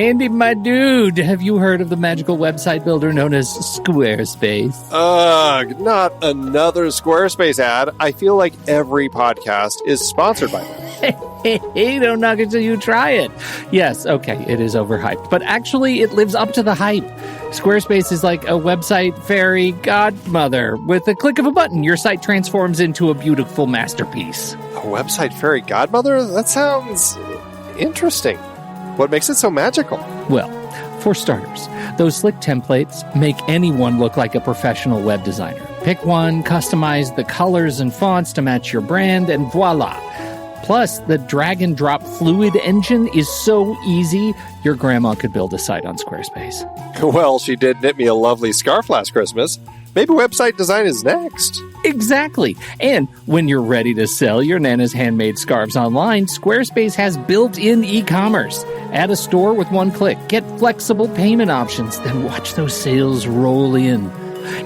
Andy, my dude, have you heard of the magical website builder known as Squarespace? Ugh, not another Squarespace ad. I feel like every podcast is sponsored by them. Hey, don't knock it till you try it. Yes, okay, it is overhyped, but actually it lives up to the hype. Squarespace is like a website fairy godmother. With a click of a button, your site transforms into a beautiful masterpiece. A website fairy godmother? That sounds interesting. What makes it so magical? Well, for starters, those slick templates make anyone look like a professional web designer. Pick one, customize the colors and fonts to match your brand, and voila. Plus, the drag-and-drop Fluid engine is so easy, your grandma could build a site on Squarespace. Well, she did knit me a lovely scarf last Christmas. Maybe website design is next. Exactly. And when you're ready to sell your Nana's handmade scarves online, Squarespace has built-in e-commerce. Add a store with one click. Get flexible payment options. Then watch those sales roll in.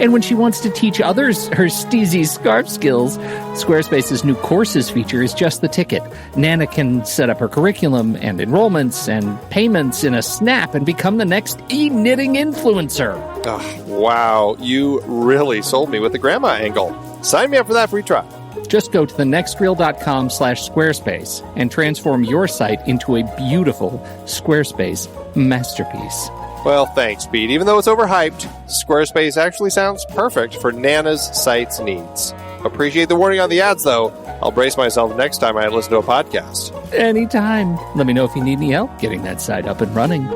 And when she wants to teach others her steezy scarf skills, Squarespace's new courses feature is just the ticket. Nana can set up her curriculum and enrollments and payments in a snap and become the next e-knitting influencer. Oh, wow, you really sold me with the grandma angle. Sign me up for that free trial. Just go to thenextreel.com/Squarespace and transform your site into a beautiful Squarespace masterpiece. Well, thanks, Pete. Even though it's overhyped, Squarespace actually sounds perfect for Nana's site's needs. Appreciate the warning on the ads, though. I'll brace myself next time I listen to a podcast. Anytime. Let me know if you need any help getting that site up and running.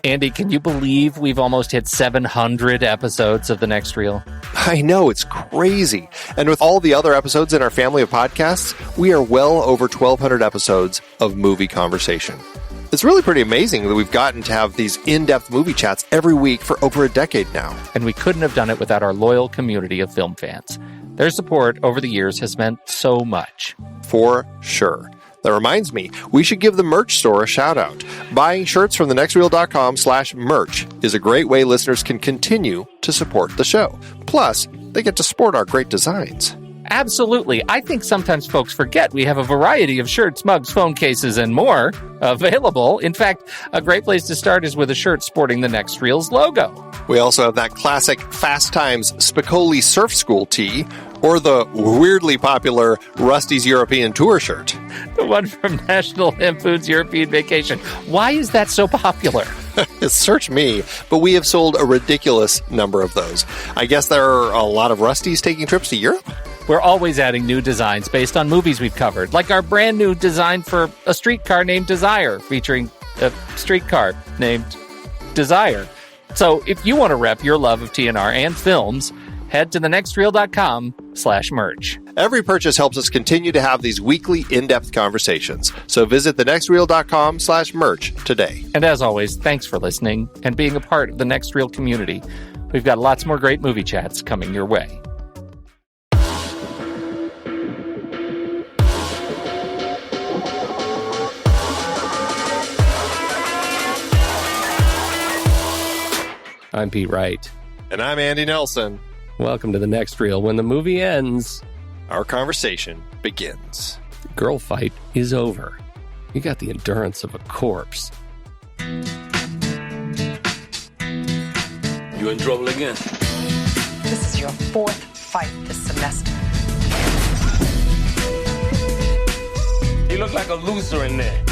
Andy, can you believe we've almost hit 700 episodes of The Next Reel? I know, it's crazy. And with all the other episodes in our family of podcasts, we are well over 1,200 episodes of movie conversation. It's really pretty amazing that we've gotten to have these in-depth movie chats every week for over a decade now. And we couldn't have done it without our loyal community of film fans. Their support over the years has meant so much. For sure. That reminds me, we should give the merch store a shout out. Buying shirts from thenextreel.com/merch is a great way listeners can continue to support the show. Plus, they get to sport our great designs. Absolutely. I think sometimes folks forget we have a variety of shirts, mugs, phone cases, and more available. In fact, a great place to start is with a shirt sporting the Next Reel's logo. We also have that classic Fast Times Spicoli Surf School tee, or the weirdly popular Rusty's European Tour shirt. The one from National Lampoon's European Vacation. Why is that so popular? Search me, but we have sold a ridiculous number of those. I guess there are a lot of Rustys taking trips to Europe? We're always adding new designs based on movies we've covered, like our brand new design for a streetcar named Desire, featuring a streetcar named Desire. So if you want to rep your love of TNR and films, head to thenextreel.com/merch. Every purchase helps us continue to have these weekly in-depth conversations. So visit thenextreel.com/merch today. And as always, thanks for listening and being a part of the Next Reel community. We've got lots more great movie chats coming your way. I'm Pete Wright. And I'm Andy Nelson. Welcome to The Next Reel. When the movie ends, our conversation begins. Girlfight is over. You got the endurance of a corpse. You in trouble again? This is your fourth fight this semester. You look like a loser in there.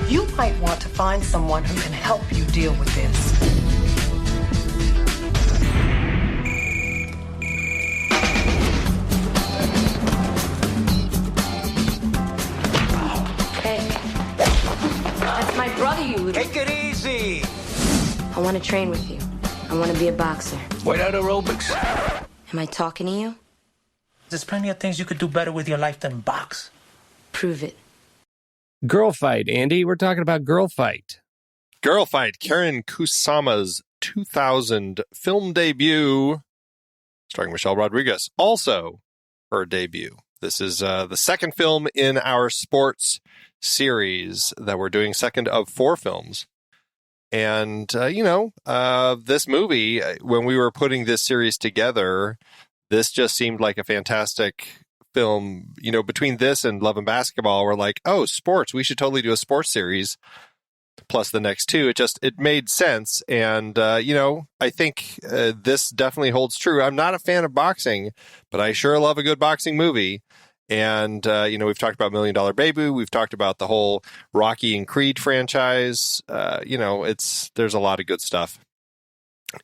You might want to find someone who can help you deal with this. That's my brother, you little... Take it easy. I want to train with you. I want to be a boxer. What out aerobics? Am I talking to you? There's plenty of things you could do better with your life than box. Prove it. Girlfight, Andy. We're talking about Girlfight. Girlfight, Karyn Kusama's 2000 film debut, starring Michelle Rodriguez. Also, her debut. This is the second film in our sports series that we're doing, second of 4 films. And, this movie, when we were putting this series together, this just seemed like a fantastic film. You know, between this and Love and Basketball, we're like, oh, sports, we should totally do a sports series. Plus the next two, it made sense. And, I think this definitely holds true. I'm not a fan of boxing, but I sure love a good boxing movie. And, we've talked about $1 Million Baby. We've talked about the whole Rocky and Creed franchise. There's a lot of good stuff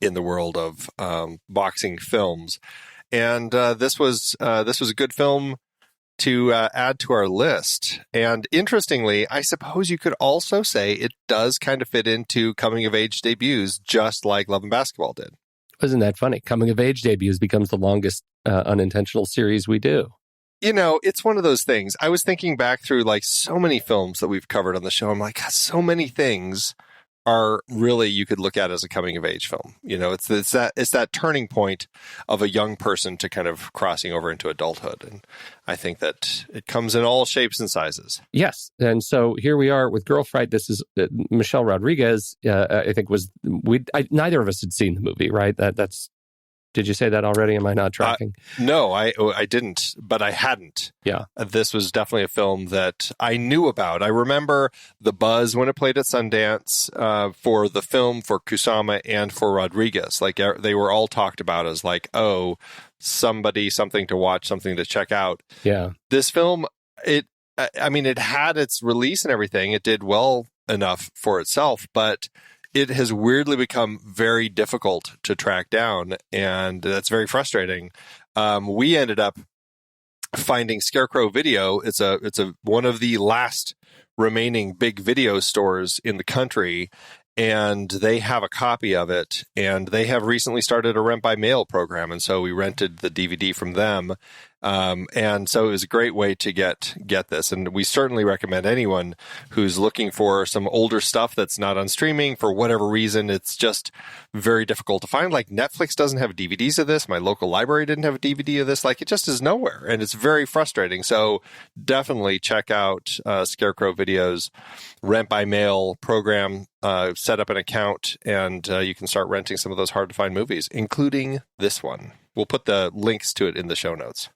in the world of boxing films. And this was a good film to add to our list. And interestingly, I suppose you could also say it does kind of fit into coming-of-age debuts, just like Love and Basketball did. Isn't that funny? Coming-of-age debuts becomes the longest unintentional series we do. You know, it's one of those things. I was thinking back through like so many films that we've covered on the show. I'm like, God, so many things are really you could look at as a coming of age film. You know, it's that turning point of a young person to kind of crossing over into adulthood. And I think that it comes in all shapes and sizes. Yes. And so here we are with Girlfight. This is Michelle Rodriguez, I think neither of us had seen the movie, right? That's Did you say that already? Am I not tracking? No, I didn't, but I hadn't. Yeah. This was definitely a film that I knew about. I remember the buzz when it played at Sundance for the film, for Kusama, and for Rodriguez. Like, they were all talked about as like, oh, something to watch, something to check out. Yeah. This film, it had its release and everything. It did well enough for itself, but it has weirdly become very difficult to track down, and that's very frustrating. We ended up finding Scarecrow Video. It's one of the last remaining big video stores in the country, and they have a copy of it, and they have recently started a rent by mail program, and so we rented the DVD from them. And so it was a great way to get this. And we certainly recommend anyone who's looking for some older stuff that's not on streaming for whatever reason. It's just very difficult to find. Like, Netflix doesn't have DVDs of this. My local library didn't have a DVD of this. Like, it just is nowhere. And it's very frustrating. So definitely check out Scarecrow Video's rent by mail program. Set up an account, and you can start renting some of those hard to find movies, including this one. We'll put the links to it in the show notes.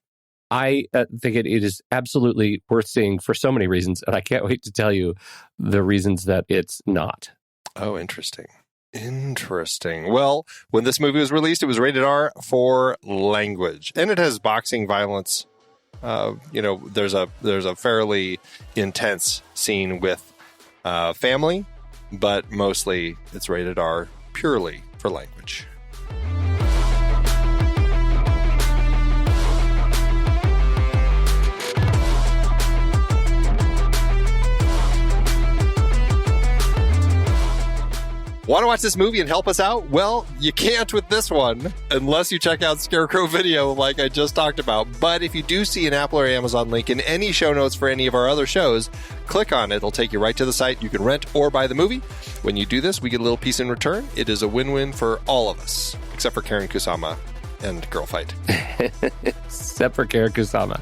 I think it is absolutely worth seeing for so many reasons, and I can't wait to tell you the reasons that it's not. Oh, interesting. Well, when this movie was released, it was rated R for language, and it has boxing violence. There's a fairly intense scene with family, but mostly it's rated R purely for language. Want to watch this movie and help us out? Well, you can't with this one unless you check out Scarecrow Video like I just talked about. But if you do see an Apple or Amazon link in any show notes for any of our other shows, click on it. It'll take you right to the site. You can rent or buy the movie. When you do this, we get a little piece in return. It is a win-win for all of us, except for Karyn Kusama and Girlfight. Except for Karyn Kusama.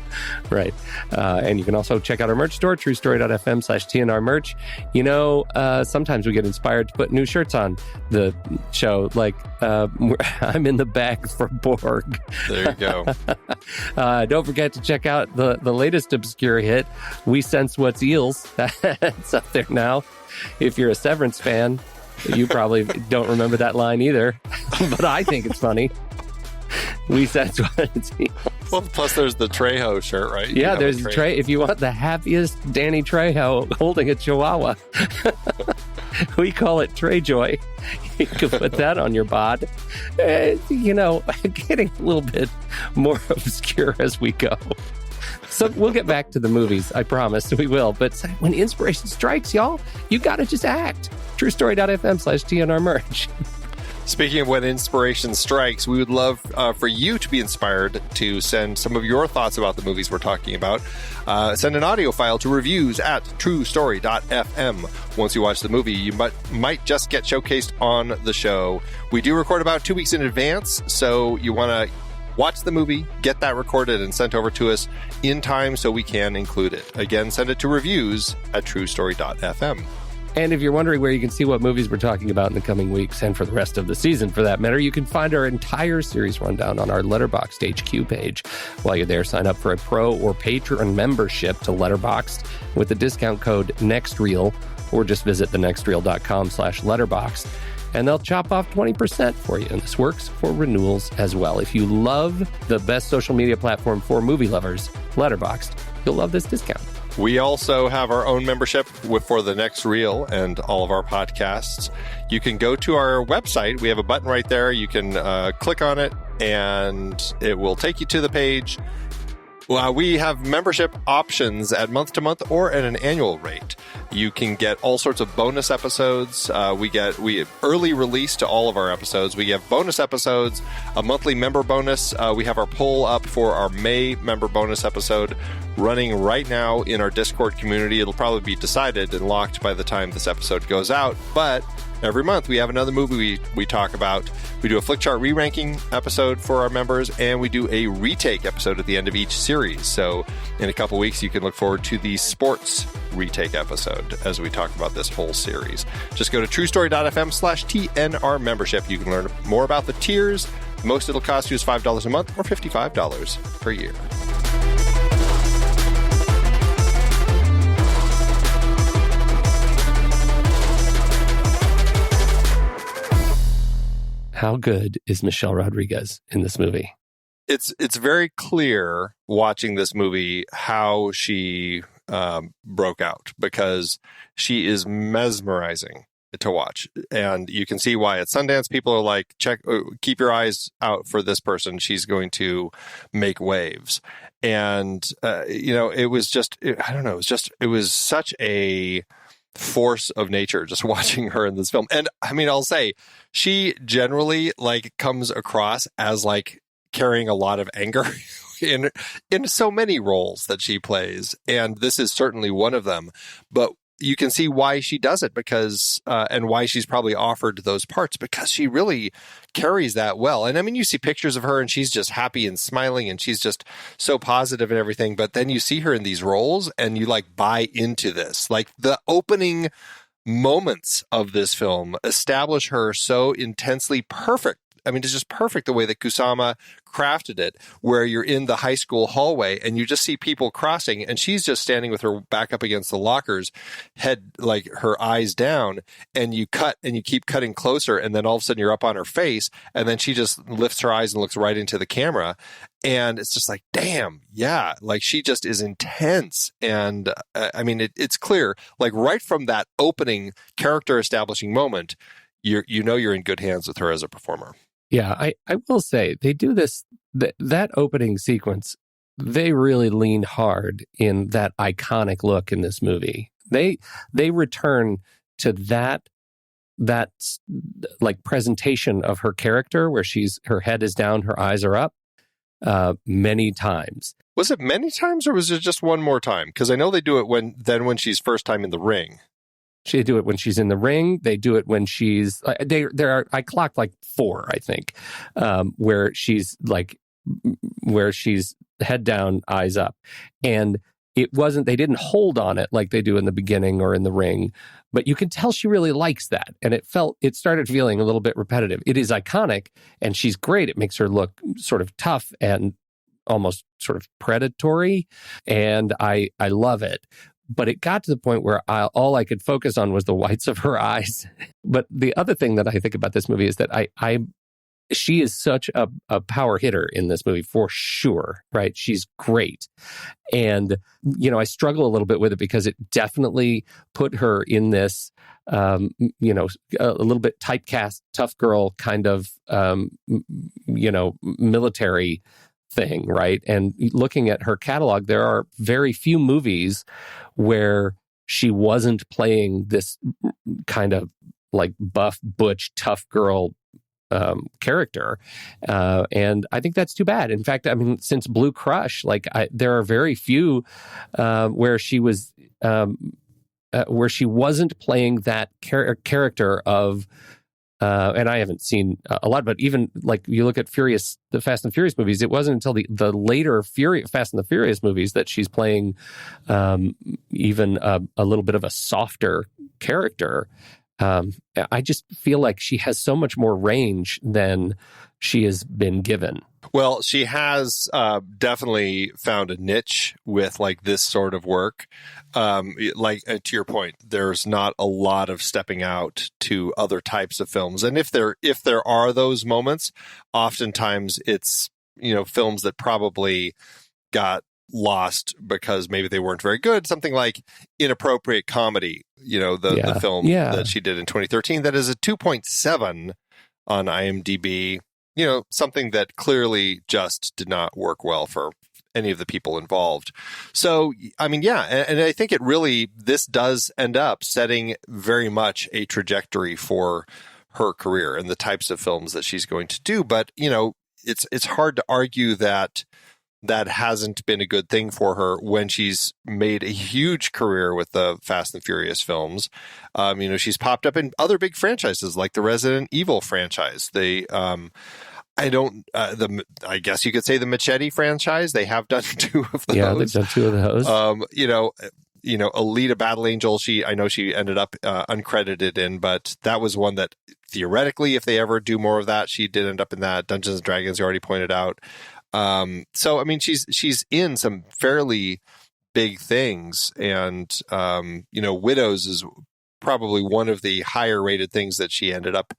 Right. And you can also check out our merch store, truestory.fm/TNR merch. Sometimes we get inspired to put new shirts on the show. Like, I'm in the bag for Borg. There you go. Don't forget to check out the latest obscure hit, We Sense What's Eels. That's up there now. If you're a Severance fan, you probably don't remember that line either. But I think it's funny. We Sense What's Eels. Well, plus there's the Trejo shirt, right? Yeah, there's Trejo. If you want the happiest Danny Trejo holding a chihuahua, we call it Trejoy. You can put that on your bod. Getting a little bit more obscure as we go. So we'll get back to the movies. I promise we will. But when inspiration strikes, y'all, you got to just act. truestory.fm/TNR merch. Speaking of when inspiration strikes, we would love for you to be inspired to send some of your thoughts about the movies we're talking about. Send an audio file to reviews@truestory.fm. Once you watch the movie, you might just get showcased on the show. We do record about 2 weeks in advance, so you want to watch the movie, get that recorded and sent over to us in time so we can include it. Again, send it to reviews@truestory.fm. And if you're wondering where you can see what movies we're talking about in the coming weeks, and for the rest of the season for that matter, you can find our entire series rundown on our Letterboxd HQ page. While you're there, sign up for a pro or patron membership to Letterboxd with the discount code NEXTREEL, or just visit thenextreel.com/letterboxd, and they'll chop off 20% for you. And this works for renewals as well. If you love the best social media platform for movie lovers, Letterboxd, you'll love this discount. We also have our own membership for The Next Reel and all of our podcasts. You can go to our website. We have a button right there. You can click on it, and it will take you to the page. We have membership options at month-to-month or at an annual rate. You can get all sorts of bonus episodes. We early release to all of our episodes. We have bonus episodes, a monthly member bonus. We have our poll up for our May member bonus episode running right now in our Discord community. It'll probably be decided and locked by the time this episode goes out, but every month we have another movie we talk about. We do a flick chart re-ranking episode for our members, and we do a retake episode at the end of each series. So in a couple weeks, you can look forward to the sports retake episode as we talk about this whole series. Just go to truestory.fm/TNR membership. You can learn more about the tiers. The most it'll cost you is $5 a month or $55 per year. How good is Michelle Rodriguez in this movie? It's very clear watching this movie how she broke out, because she is mesmerizing to watch. And you can see why at Sundance people are like, keep your eyes out for this person. She's going to make waves. And, it was just, it was such a force of nature just watching her in this film. And I mean, I'll say she generally comes across as carrying a lot of anger in so many roles that she plays, and this is certainly one of them. But you can see why she does it, because and why she's probably offered those parts, because she really carries that well. And I mean, you see pictures of her and she's just happy and smiling and she's just so positive and everything. But then you see her in these roles and you buy into this. The opening moments of this film establish her so intensely perfect. I mean, it's just perfect the way that Kusama crafted it, where you're in the high school hallway and you just see people crossing and she's just standing with her back up against the lockers, head, her eyes down, and you cut and you keep cutting closer. And then all of a sudden you're up on her face, and then she just lifts her eyes and looks right into the camera. And it's just damn, yeah, she just is intense. And I mean, it's clear, right from that opening character establishing moment, you're in good hands with her as a performer. Yeah, I will say they do this, that opening sequence, they really lean hard in that iconic look in this movie. They return to that presentation of her character where her head is down, her eyes are up, many times. Was it many times or was it just one more time? Because I know they do it when she's first time in the ring. They do it when she's in the ring. They do it when she's I clocked 4, I think, where she's head down, eyes up. And they didn't hold on it like they do in the beginning or in the ring, but you can tell she really likes that. And it started feeling a little bit repetitive. It is iconic and she's great. It makes her look sort of tough and almost sort of predatory. And I love it. But it got to the point where all I could focus on was the whites of her eyes. But the other thing that I think about this movie is that she is such a power hitter in this movie for sure, right? She's great. And, I struggle a little bit with it because it definitely put her in this, a little bit typecast, tough girl kind of, military thing, right? And looking at her catalog, there are very few movies where she wasn't playing this kind of buff, butch, tough girl character. And I think that's too bad. In fact, I mean, since Blue Crush, there are very few where she wasn't playing that character of and I haven't seen a lot, but even you look at the Fast and Furious movies, it wasn't until the later Fast and the Furious movies that she's playing even a little bit of a softer character. I just feel like she has so much more range than she has been given. Well, she has definitely found a niche with like this sort of work. To your point, there's not a lot of stepping out to other types of films, and if there are those moments, oftentimes it's films that probably got lost because maybe they weren't very good. Something like Inappropriate Comedy, the film that she did in 2013 that is a 2.7 on IMDb. Something that clearly just did not work well for any of the people involved. So, I mean, and I think this does end up setting very much a trajectory for her career and the types of films that she's going to do. But, it's hard to argue that hasn't been a good thing for her when she's made a huge career with the Fast and Furious films. She's popped up in other big franchises like the Resident Evil franchise. I guess you could say the Machete franchise. They have done 2 of those. Yeah, they've done 2 of those. Alita Battle Angel, I know she ended up uncredited in, but that was one that theoretically, if they ever do more of that, she did end up in that. Dungeons and Dragons, you already pointed out. So, I mean, she's in some fairly big things, and, Widows is probably one of the higher rated things that she ended up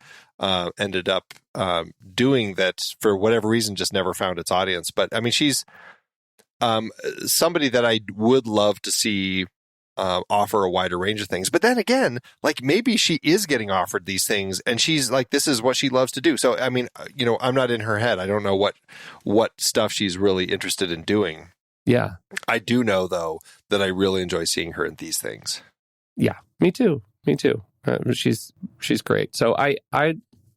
doing that for whatever reason just never found its audience. But I mean, she's somebody that I would love to see offer a wider range of things. But then again, like maybe she is getting offered these things and she's like, this is what she loves to do. So, I mean, I'm not in her head. I don't know what stuff she's really interested in doing. Yeah. I do know, though, that I really enjoy seeing her in these things. Yeah, me too. She's great. So I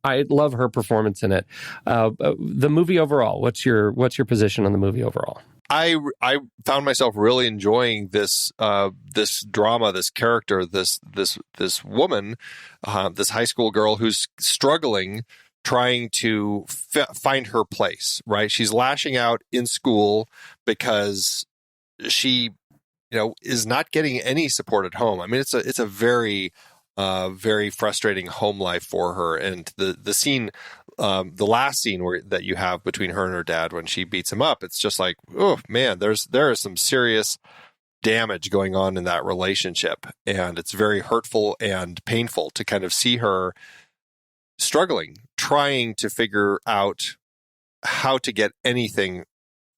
love her performance in it. The movie overall, what's your position on the movie overall? I found myself really enjoying this drama, this character, this woman, this high school girl who's struggling, trying to find her place. Right, she's lashing out in school because she, is not getting any support at home. I mean, it's a very very frustrating home life for her, and the scene. The last scene that you have between her and her dad when she beats him up, it's just like, oh man, there is some serious damage going on in that relationship. And it's very hurtful and painful to kind of see her struggling, trying to figure out how to get anything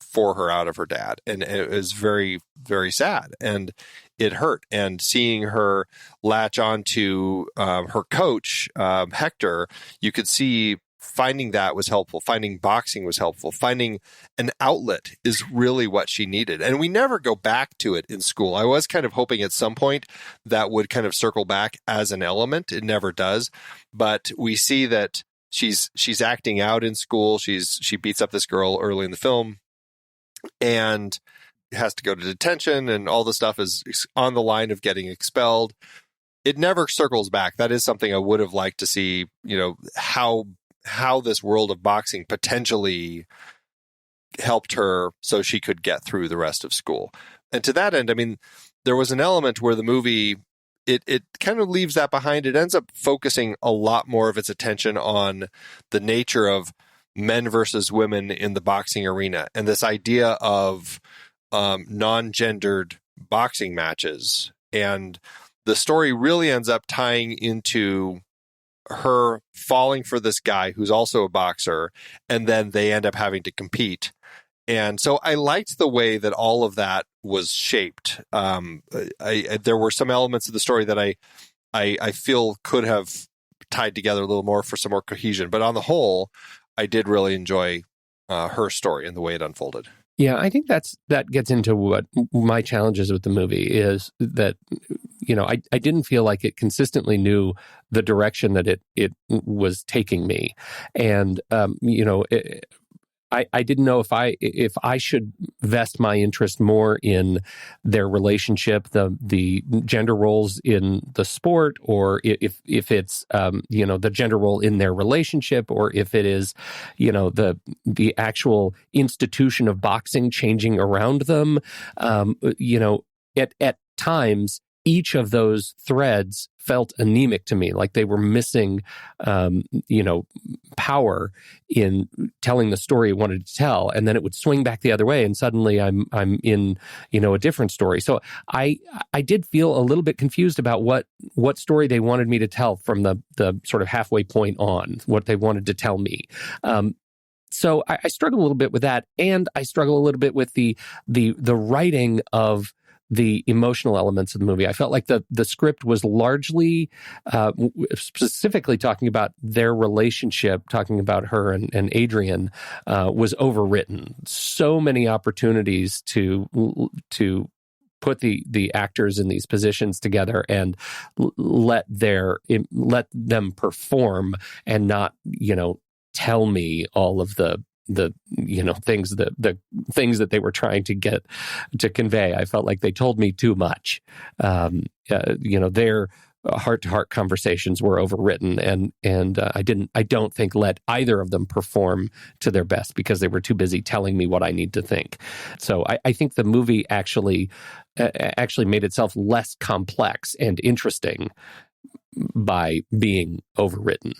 for her out of her dad. And it was very, very sad. And it hurt. And seeing her latch on to her coach, Hector, you could see finding that was helpful. Finding boxing was helpful. Finding an outlet is really what she needed. And we never go back to it in school. I was kind of hoping at some point that would kind of circle back as an element. It never does. But we see that she's acting out in school. She beats up this girl early in the film and has to go to detention, and all the stuff is on the line of getting expelled. It never circles back. That is something I would have liked to see, how this world of boxing potentially helped her so she could get through the rest of school. And to that end, I mean, there was an element where the movie, it kind of leaves that behind. It ends up focusing a lot more of its attention on the nature of men versus women in the boxing arena, and this idea of non-gendered boxing matches. And the story really ends up tying into her falling for this guy who's also a boxer, and then they end up having to compete. And so I liked the way that all of that was shaped. There were some elements of the story that I feel could have tied together a little more for some more cohesion. But on the whole, I did really enjoy her story and the way it unfolded. Yeah, I think that gets into what my challenges with the movie is, that, I didn't feel like it consistently knew the direction that it was taking me. And, I didn't know if I should vest my interest more in their relationship, the gender roles in the sport, or if it's the gender role in their relationship, or if it is the actual institution of boxing changing around them. At times each of those threads felt anemic to me, like they were missing, power in telling the story it wanted to tell, and then it would swing back the other way, and suddenly I'm in, a different story. So I did feel a little bit confused about what story they wanted me to tell from the sort of halfway point on, what they wanted to tell me. So I struggle a little bit with that, and I struggle a little bit with the writing of the emotional elements of the movie. I felt like the script was largely, specifically talking about their relationship, talking about her and Adrian, was overwritten. So many opportunities to put the actors in these positions together and let them perform and not, tell me all of the things that they were trying to get to convey. I felt like they told me too much. Their heart-to-heart conversations were overwritten, and I don't think let either of them perform to their best because they were too busy telling me what I need to think. So I think the movie actually made itself less complex and interesting by being overwritten.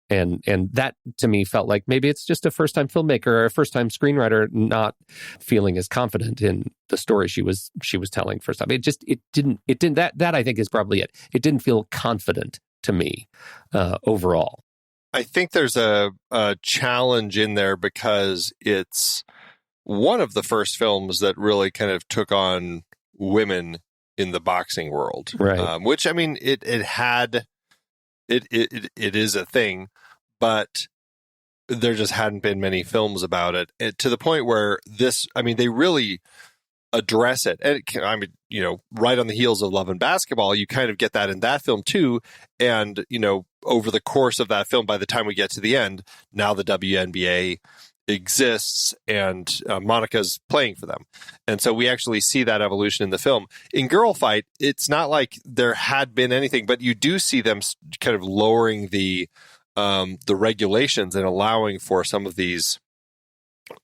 And that, to me, felt like maybe it's just a first-time filmmaker or a first-time screenwriter not feeling as confident in the story she was telling first time. It didn't. That I think is probably it. It didn't feel confident to me overall. I think there's a challenge in there because it's one of the first films that really kind of took on women in the boxing world, right? Which, I mean, it is a thing, but there just hadn't been many films about it, to the point where they really address it. And right on the heels of Love and Basketball, you kind of get that in that film too. And, over the course of that film, by the time we get to the end, now the WNBA exists and Monica's playing for them. And so we actually see that evolution in the film. In Girlfight, it's not like there had been anything, but you do see them kind of lowering the regulations and allowing for some of these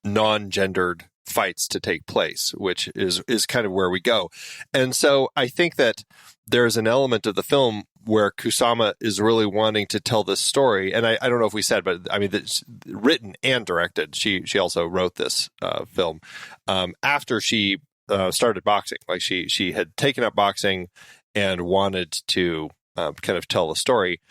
non-gendered fights to take place, which is kind of where we go. And so I think that there's an element of the film where Kusama is really wanting to tell this story. And I don't know if we said, but I mean, it's written and directed. She also wrote this film after she started boxing. Like she had taken up boxing and wanted to kind of tell a story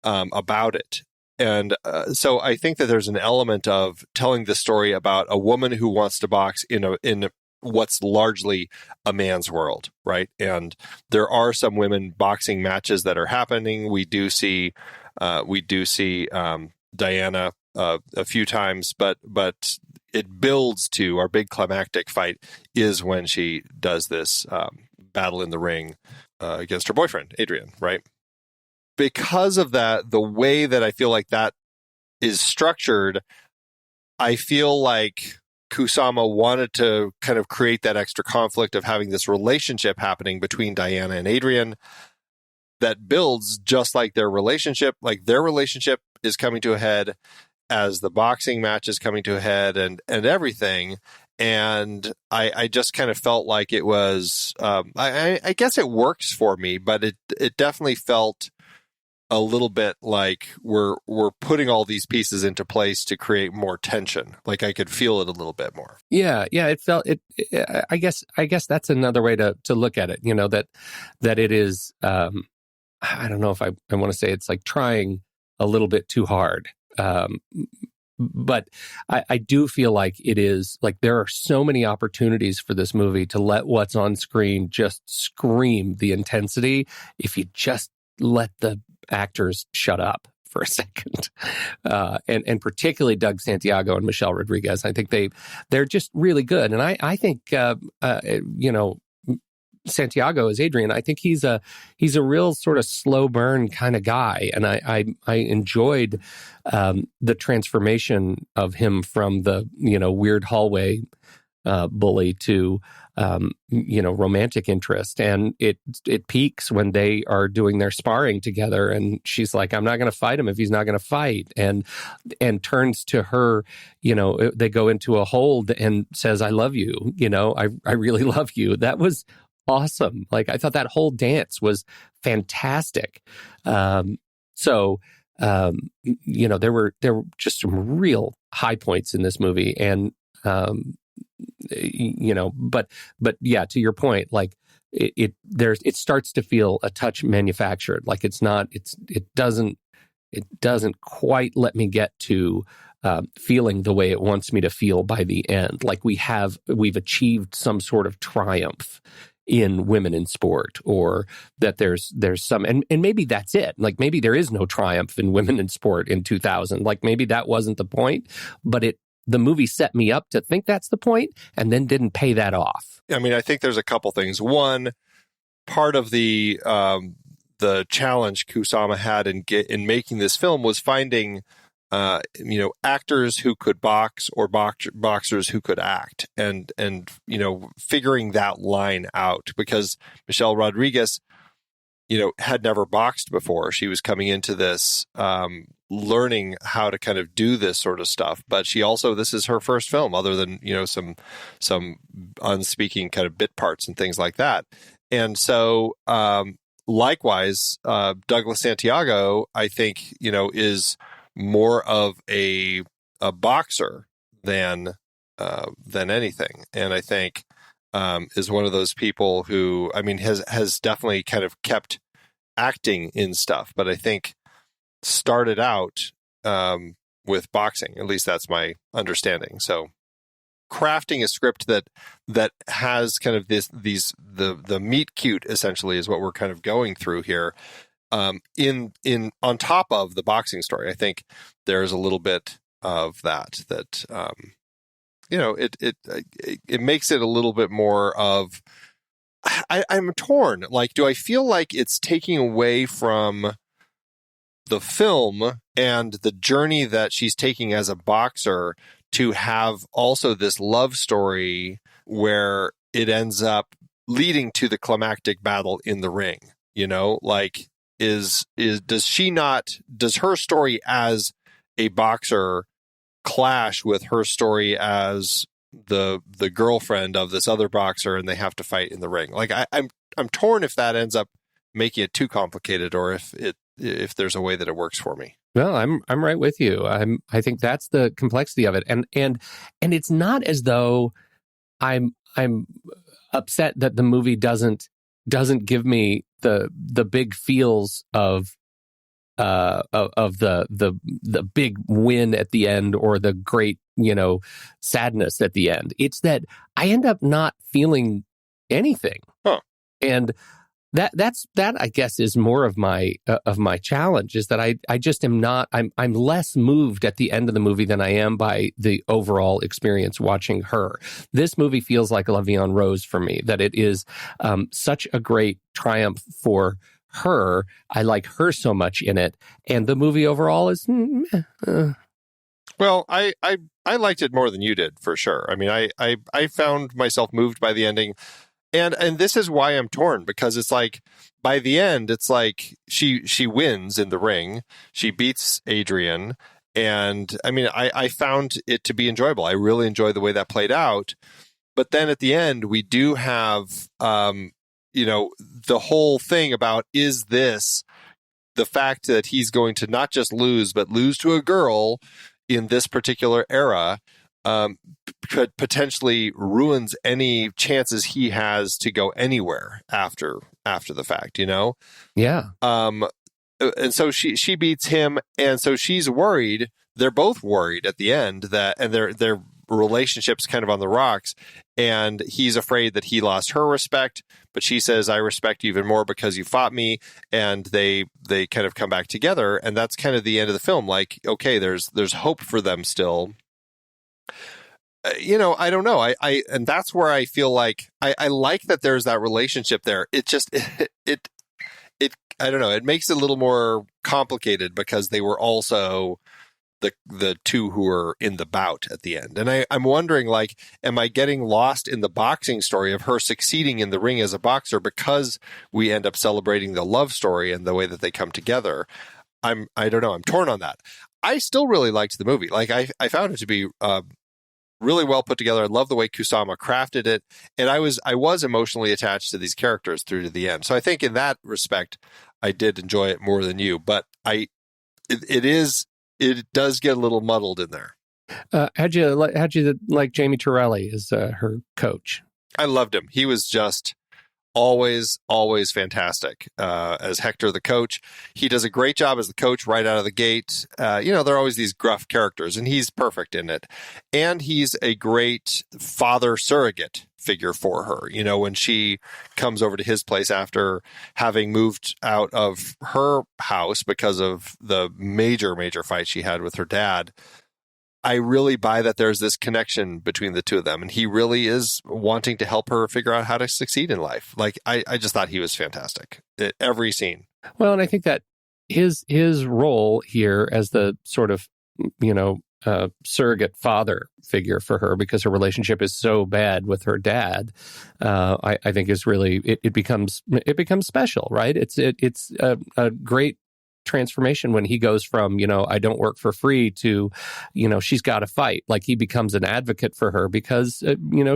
about it. And so I think that there's an element of telling the story about a woman who wants to box in what's largely a man's world, right? And there are some women boxing matches that are happening. We do see Diana a few times, but it builds to our big climactic fight is when she does this battle in the ring against her boyfriend, Adrian, right? Because of that, the way that I feel like that is structured, I feel like Kusama wanted to kind of create that extra conflict of having this relationship happening between Diana and Adrian that builds just like their relationship. Like their relationship is coming to a head as the boxing match is coming to a head and everything. And I just kind of felt like it was, I guess it works for me, but it definitely felt a little bit like we're putting all these pieces into place to create more tension. Like I could feel it a little bit more. Yeah. It felt it. I guess that's another way to look at it. That it is. I don't know if I want to say it's like trying a little bit too hard. But I do feel like it is like there are so many opportunities for this movie to let what's on screen just scream the intensity if you just let the actors shut up for a second. And particularly Doug Santiago and Michelle Rodriguez. I think they're just really good. And I think, Santiago as Adrian, I think he's a real sort of slow burn kind of guy. And I enjoyed the transformation of him from the, weird hallway bully to, romantic interest. And it peaks when they are doing their sparring together. And she's like, I'm not going to fight him if he's not going to fight. And turns to her, they go into a hold and says, I love you. I really love you. That was awesome. Like, I thought that whole dance was fantastic. So, there were just some real high points in this movie. And, but yeah, to your point, like, it starts to feel a touch manufactured. Like, it doesn't quite let me get to feeling the way it wants me to feel by the end. Like, we've achieved some sort of triumph in women in sport, or that there's some, and maybe that's it. Like, maybe there is no triumph in women in sport in 2000. Like, maybe that wasn't the point, but the movie set me up to think that's the point, and then didn't pay that off. I mean, I think there's a couple things. One, part of the challenge Kusama had in making this film was finding actors who could box, or boxers who could act, and figuring that line out, because Michelle Rodriguez had never boxed before. She was coming into this learning how to kind of do this sort of stuff, but this is her first film, other than some unspeaking kind of bit parts and things like that. And so likewise, Douglas Santiago, I think, is more of a boxer than anything, and I think is one of those people who, I mean, has definitely kind of kept acting in stuff, but I think started out with boxing. At least that's my understanding. So crafting a script that has kind of the meet cute, essentially, is what we're kind of going through here. In on top of the boxing story, I think there's a little bit of that it makes it a little bit more of, I'm torn. Like, do I feel like it's taking away from the film and the journey that she's taking as a boxer to have also this love story where it ends up leading to the climactic battle in the ring? Like, does her story as a boxer clash with her story as the girlfriend of this other boxer, and they have to fight in the ring? Like, I'm torn if that ends up making it too complicated, or if there's a way that it works for me. Well, I'm right with you. I think that's the complexity of it, and it's not as though I'm upset that the movie doesn't give me the big feels of the big win at the end, or the great sadness at the end. It's that I end up not feeling anything, and that I guess is more of my challenge, is that I just am not. I'm less moved at the end of the movie than I am by the overall experience watching her. This movie feels like La Vie en Rose for me. That it is such a great triumph for her. I like her so much in it, and the movie overall is. Well, I liked it more than you did, for sure. I mean, I found myself moved by the ending. And this is why I'm torn, because it's like, by the end, it's like she wins in the ring. She beats Adrian. And I mean, I found it to be enjoyable. I really enjoyed the way that played out. But then at the end, we do have, the whole thing about, is this the fact that he's going to not just lose, but lose to a girl in this particular era, could potentially ruins any chances he has to go anywhere after the fact, Yeah. And so she beats him, and so she's worried. They're both worried at the end and their relationship's kind of on the rocks, and he's afraid that he lost her respect, but she says, I respect you even more because you fought me, and they kind of come back together, and that's kind of the end of the film. Like, okay, there's hope for them still. I don't know. I and that's where I feel like I like that there's that relationship there. It just it I don't know. It makes it a little more complicated because they were also the two who were in the bout at the end. And I'm wondering, like, am I getting lost in the boxing story of her succeeding in the ring as a boxer because we end up celebrating the love story and the way that they come together? I don't know. I'm torn on that. I still really liked the movie. Like, I found it to be really well put together. I love the way Kusama crafted it. And I was emotionally attached to these characters through to the end. So I think in that respect, I did enjoy it more than you. But it does get a little muddled in there. How'd you like Jamie Torelli as her coach? I loved him. He was just always fantastic as Hector, the coach. He does a great job as the coach right out of the gate. There are always these gruff characters, and he's perfect in it. And he's a great father surrogate figure for her. When she comes over to his place after having moved out of her house because of the major fight she had with her dad, I really buy that there's this connection between the two of them, and he really is wanting to help her figure out how to succeed in life. Like, I just thought he was fantastic at every scene. Well, and I think that his role here as the sort of, surrogate father figure for her, because her relationship is so bad with her dad, I think is really, it becomes special, right? It's a great transformation when he goes from, I don't work for free to, she's got to fight. Like, he becomes an advocate for her because,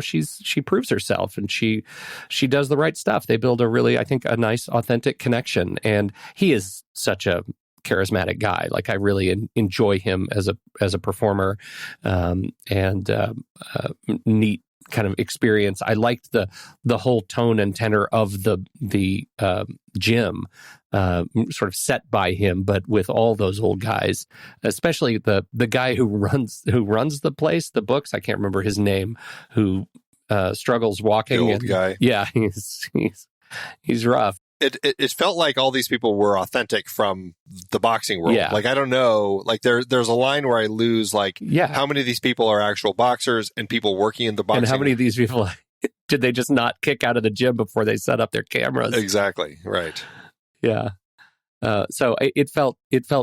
she proves herself and she does the right stuff. They build a really, I think, a nice, authentic connection. And he is such a charismatic guy. Like, I really enjoy him as a performer, and neat kind of experience. I liked the whole tone and tenor of the gym, sort of set by him, but with all those old guys, especially the guy who runs the place, the books. I can't remember his name. Who struggles walking. The old guy. Yeah, he's rough. It felt like all these people were authentic from the boxing world. Yeah. Like, I don't know, like there's a line where I lose, like, how many of these people are actual boxers and people working in the boxing. And how many of these people did they just not kick out of the gym before they set up their cameras? Exactly. Right. Yeah. So it felt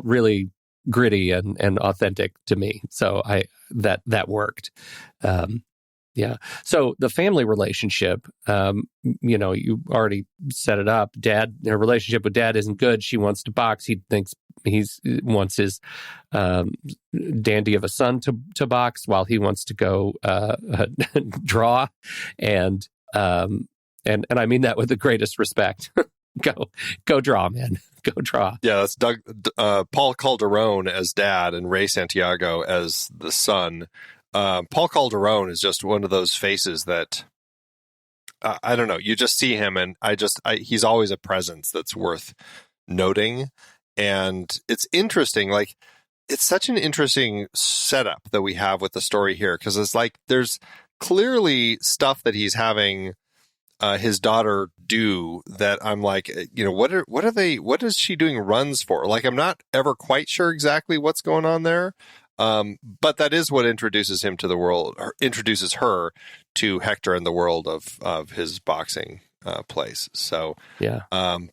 really gritty and authentic to me. So that worked. Yeah. So the family relationship, you already set it up. Her relationship with dad isn't good. She wants to box. He thinks wants his dandy of a son to box, while he wants to go draw. And I mean that with the greatest respect. Go draw, man. Go draw. Yeah, that's Paul Calderone as dad and Ray Santiago as the son. Paul Calderone is just one of those faces that I don't know. You just see him, and he's always a presence that's worth noting. And it's interesting. Like, it's such an interesting setup that we have with the story here, because it's like there's clearly stuff that he's having his daughter do that I'm like, what is she doing runs for? Like, I'm not ever quite sure exactly what's going on there. But that is what introduces him to the world, or introduces her to Hector and the world of his boxing place. So, yeah.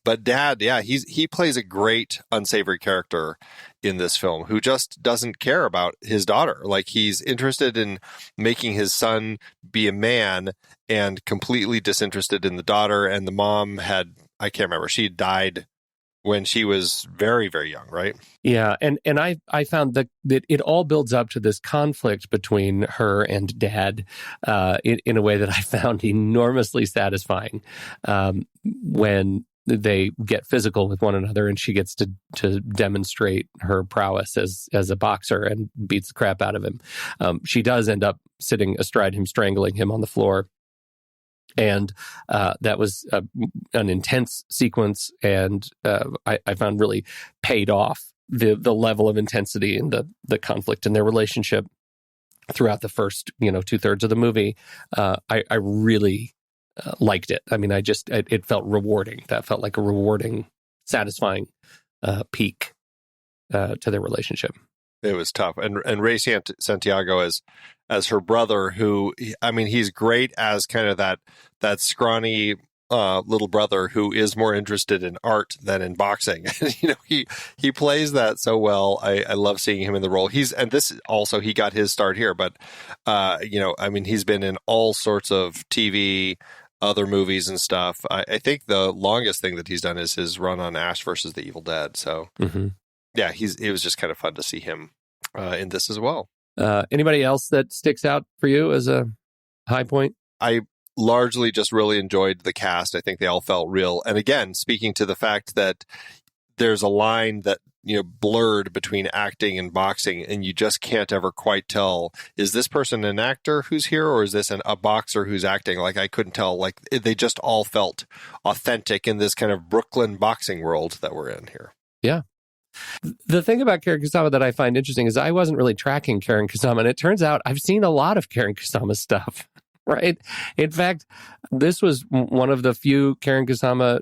But dad, he plays a great unsavory character in this film who just doesn't care about his daughter. Like, he's interested in making his son be a man and completely disinterested in the daughter. And the mom I can't remember, she died when she was very, very young, right? Yeah, and I found that it all builds up to this conflict between her and dad in a way that I found enormously satisfying when they get physical with one another, and she gets to demonstrate her prowess as a boxer and beats the crap out of him. She does end up sitting astride him, strangling him on the floor. And that was an intense sequence, and I found really paid off the level of intensity and the conflict in their relationship throughout the first 2/3 of the movie. I really liked it. I mean, it felt rewarding. That felt like a rewarding, satisfying peak to their relationship. It was tough. And Ray Santiago as her brother, who, I mean, he's great as kind of that scrawny little brother who is more interested in art than in boxing. He plays that so well. I love seeing him in the role. He got his start here, but he's been in all sorts of TV, other movies and stuff. I think the longest thing that he's done is his run on Ash versus the Evil Dead. So, yeah, it was just kind of fun to see him in this as well. Anybody else that sticks out for you as a high point? I largely just really enjoyed the cast. I think they all felt real. And again, speaking to the fact that there's a line that, blurred between acting and boxing, and you just can't ever quite tell, is this person an actor who's here, or is this a boxer who's acting? Like, I couldn't tell. Like, they just all felt authentic in this kind of Brooklyn boxing world that we're in here. Yeah. The thing about Karyn Kusama that I find interesting is I wasn't really tracking Karyn Kusama, and it turns out I've seen a lot of Karyn Kusama stuff, right? In fact, this was one of the few Karyn Kusama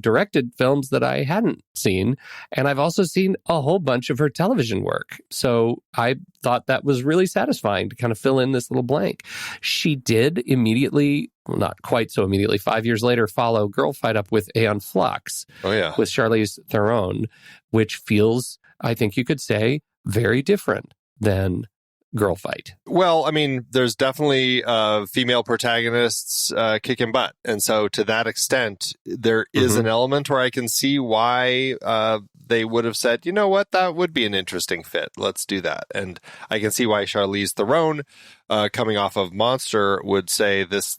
directed films that I hadn't seen, and I've also seen a whole bunch of her television work. So I thought that was really satisfying to kind of fill in this little blank. She did immediately, well, not quite so immediately, 5 years later, follow Girlfight up with Aeon Flux with Charlize Theron, which feels, I think you could say, very different than Girlfight. Well, I mean, there's definitely female protagonists kicking butt. And so to that extent, there is an element where I can see why they would have said, you know what, that would be an interesting fit. Let's do that. And I can see why Charlize Theron, coming off of Monster, would say this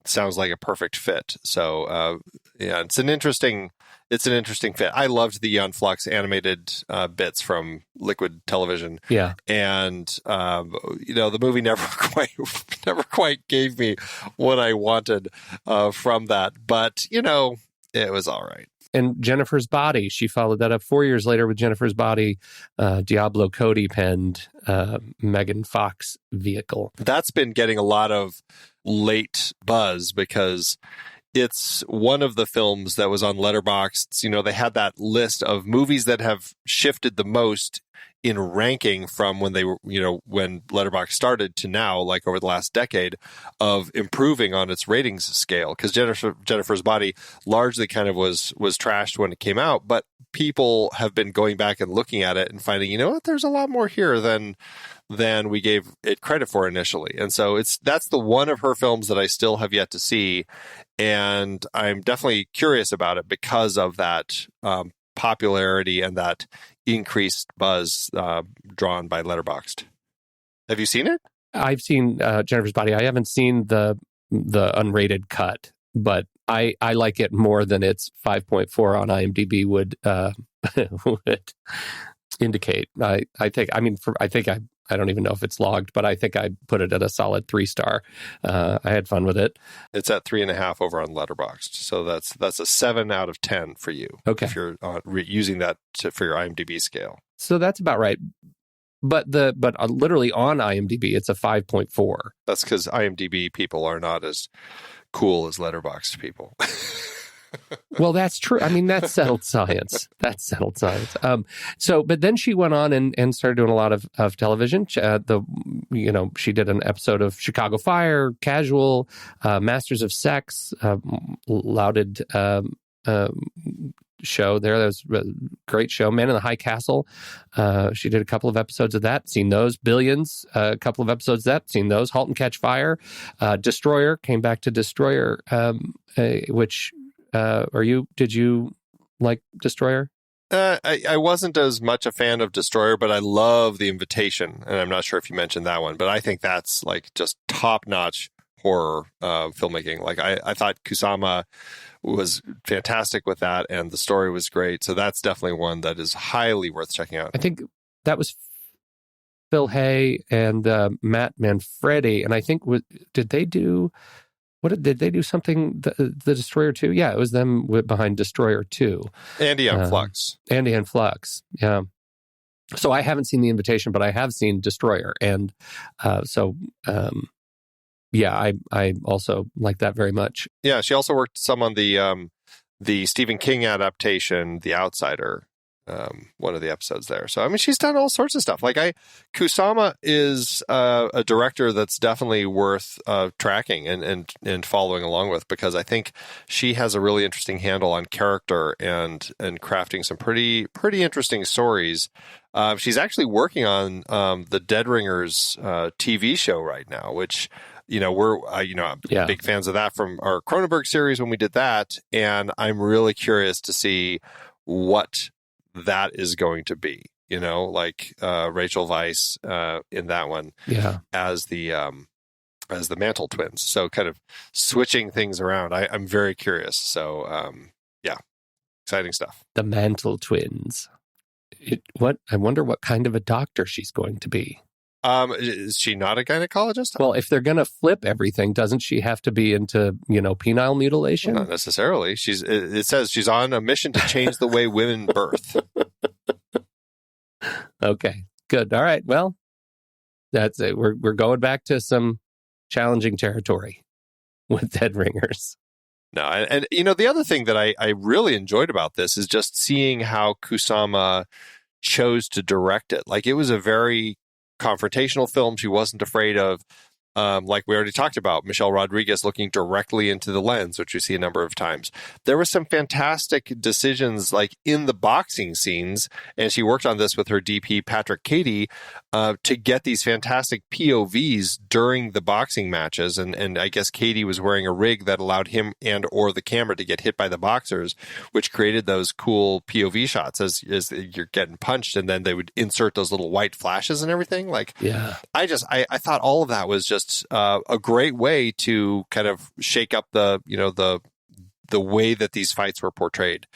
sounds like a perfect fit. So, it's an interesting fit. I loved the Aeon Flux animated bits from Liquid Television. Yeah. And, the movie never quite gave me what I wanted from that. But, it was all right. And Jennifer's Body, she followed that up 4 years later with Jennifer's Body. Diablo Cody penned Megan Fox vehicle. That's been getting a lot of late buzz because it's one of the films that was on Letterboxd. They had that list of movies that have shifted the most in ranking from when they were, when Letterboxd started to now, like over the last decade, of improving on its ratings scale. Because Jennifer's Body largely kind of was trashed when it came out, but people have been going back and looking at it and finding, there's a lot more here than we gave it credit for initially. And so that's the one of her films that I still have yet to see. And I'm definitely curious about it because of that popularity and that increased buzz drawn by Letterboxd. Have you seen it? I've seen Jennifer's Body. I haven't seen the unrated cut, but I like it more than its 5.4 on IMDb would indicate. I don't even know if it's logged, but I think I put it at a solid 3-star. I had fun with it. It's at 3.5 over on Letterboxd, so that's a 7 out of 10 for you. Okay, if you're using that for your IMDb scale. So that's about right. But literally on IMDb, it's a 5.4. That's because IMDb people are not as cool as Letterboxd people. Well, that's true. I mean, that's settled science. But then she went on and started doing a lot of television. She did an episode of Chicago Fire, Casual, Masters of Sex, lauded show there. That was a great show. Man in the High Castle. She did a couple of episodes of that. Seen those. Billions. A couple of episodes of that. Seen those. Halt and Catch Fire. Destroyer. Came back to Destroyer, which... did you like Destroyer? I wasn't as much a fan of Destroyer, but I love The Invitation, and I'm not sure if you mentioned that one, but I think that's like just top-notch horror filmmaking. Like I thought Kusama was fantastic with that, and the story was great. So that's definitely one that is highly worth checking out. I think that was Phil Hay and Matt Manfredi, and I think did they do something, the Destroyer 2? Yeah, it was them behind Destroyer 2. Andy on Flux. Andy and Flux, yeah. So I haven't seen The Invitation, but I have seen Destroyer. And I also like that very much. Yeah, she also worked some on the Stephen King adaptation, The Outsider. One of the episodes there. So, I mean, she's done all sorts of stuff. Like Kusama is a director that's definitely worth tracking and following along with, because I think she has a really interesting handle on character and crafting some pretty interesting stories. She's actually working on the Dead Ringers TV show right now, which, we're big fans of that from our Cronenberg series when we did that. And I'm really curious to see what that is going to be. like Rachel Weisz in that one as the Mantle twins. So kind of switching things around. I'm very curious. So exciting stuff. The Mantle twins. I wonder what kind of a doctor she's going to be. Is she not a gynecologist? Well, if they're going to flip everything, doesn't she have to be into, penile mutilation? Well, not necessarily. It says she's on a mission to change the way women birth. Okay, good. All right. Well, that's it. We're going back to some challenging territory with Dead Ringers. No, and the other thing that I really enjoyed about this is just seeing how Kusama chose to direct it. Like, it was a very confrontational film. She wasn't afraid of, like we already talked about, Michelle Rodriguez looking directly into the lens, which we see a number of times. There were some fantastic decisions, like in the boxing scenes, and she worked on this with her DP, Patrick Cady, to get these fantastic POVs during the boxing matches. And I guess Cady was wearing a rig that allowed him and or the camera to get hit by the boxers, which created those cool POV shots as you're getting punched, and then they would insert those little white flashes and everything. Like, yeah, I thought all of that was just a great way to kind of shake up the way that these fights were portrayed.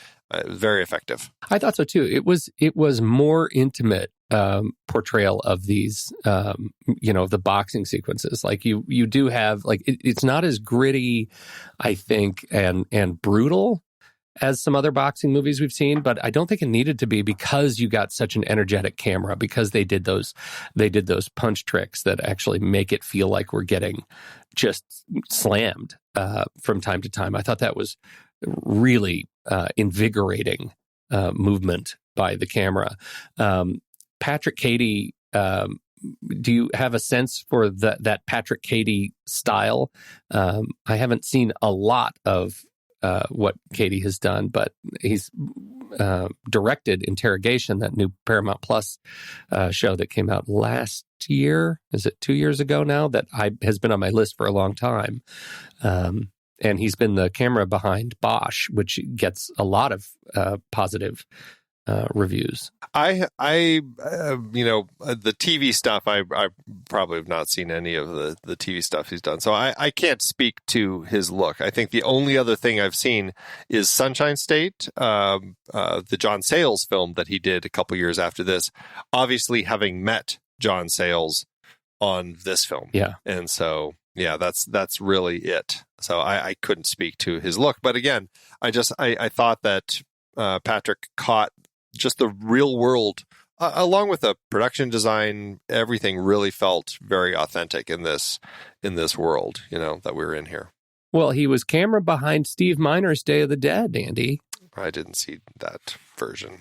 Very effective. I thought so too. It was more intimate portrayal of these, the boxing sequences. Like you do have, like, it's not as gritty, I think, and brutal as some other boxing movies we've seen, but I don't think it needed to be, because you got such an energetic camera, because they did those punch tricks that actually make it feel like we're getting just slammed from time to time. I thought that was really invigorating movement by the camera. Patrick Cady, do you have a sense for that Patrick Cady style? I haven't seen a lot of what Cady has done, but he's directed Interrogation, that new Paramount Plus show that came out last year. Is it 2 years ago now? That has been on my list for a long time. And he's been the camera behind Bosch, which gets a lot of positive reviews. The TV stuff, I probably have not seen any of the TV stuff he's done, so I can't speak to his look. I think the only other thing I've seen is Sunshine State, the John Sayles film that he did a couple years after this, obviously having met John Sayles on this film. Yeah. And so, yeah, that's really it. So I couldn't speak to his look. But again, I thought that Patrick caught just the real world, along with the production design. Everything really felt very authentic in this world, that we're in here. Well, he was camera behind Steve Miner's Day of the Dead, Andy. I didn't see that version.